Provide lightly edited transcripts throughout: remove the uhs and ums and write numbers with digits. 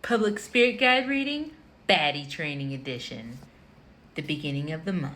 Public Spirit Guide reading, Baddie Training Edition, the beginning of the month.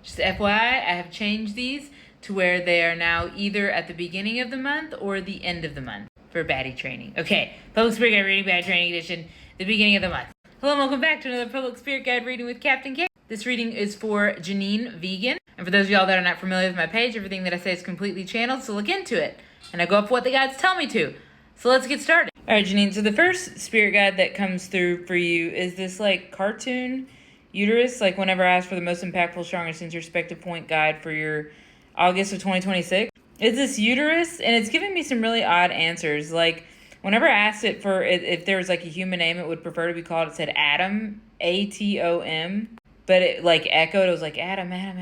Just FYI, I have changed these to where they are now either at the beginning of the month or the end of the month for Baddie Training. Okay, Public Spirit Guide reading, Baddie Training Edition, the beginning of the month. Hello and welcome back to another Public Spirit Guide reading with Captain K. This reading is for Janine Vegan. And for those of y'all that are not familiar with my page, everything that I say is completely channeled, so look into it. And I go up what the guides tell me to. So let's get started. All right, Janine, so the first spirit guide that comes through for you is this like cartoon uterus, like whenever I ask for the most impactful, strongest introspective point guide for your August of 2026. It's this uterus, and it's giving me some really odd answers. Like whenever I asked it for if there was like a human name it would prefer to be called, it said Atom, A-T-O-M. But it like echoed, it was like Adam. And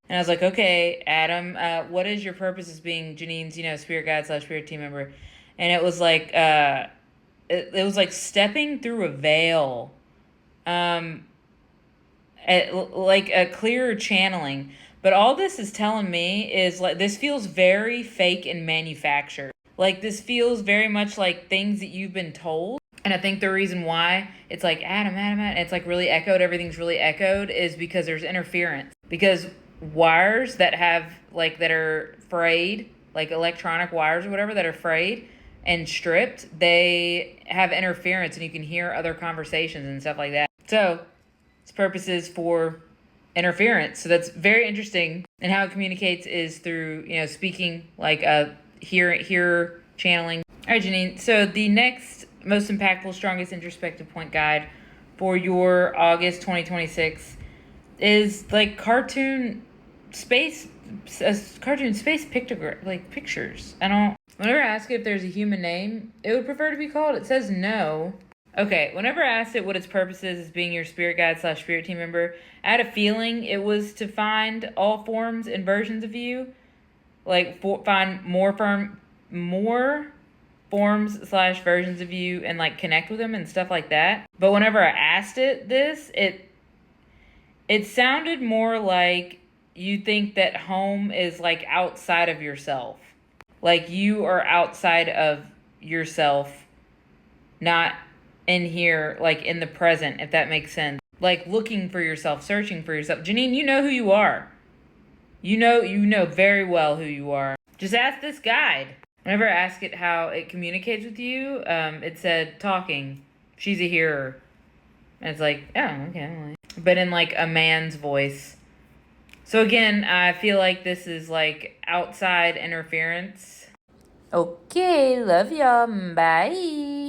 I was like, okay, Adam, what is your purpose as being Janine's, spirit guide / spirit team member? And it was like, it was like stepping through a veil, like a clearer channeling. But all this is telling me is like, this feels very fake and manufactured. Like this feels very much like things that you've been told. And I think the reason why it's like Adam, it's like really echoed, everything's really echoed, is because there's interference. Because wires that are frayed, like electronic wires or whatever that are frayed and stripped, they have interference and you can hear other conversations and stuff like that. So its purpose is for interference. So that's very interesting. And how it communicates is through, speaking, like hear channeling. All right, Janine. So the next most impactful, strongest introspective point guide for your August 2026 is like cartoon space pictograph, like pictures. Whenever I ask it if there's a human name it would prefer to be called, it says no. Okay, whenever I asked it what its purpose is as being your spirit guide / spirit team member, I had a feeling it was to find all forms and versions of you, like find more forms / versions of you and like connect with them and stuff like that. But whenever I asked it this, it sounded more like you think that home is like outside of yourself. Like you are outside of yourself, not in here, like in the present, if that makes sense. Like looking for yourself, searching for yourself. Janine, you know who you are. You know very well who you are. Just ask this guide. Whenever I ask it how it communicates with you, it said talking. She's a hearer. And it's like, oh, okay. But in like a man's voice. So again, I feel like this is like outside interference. Okay, love y'all. Bye.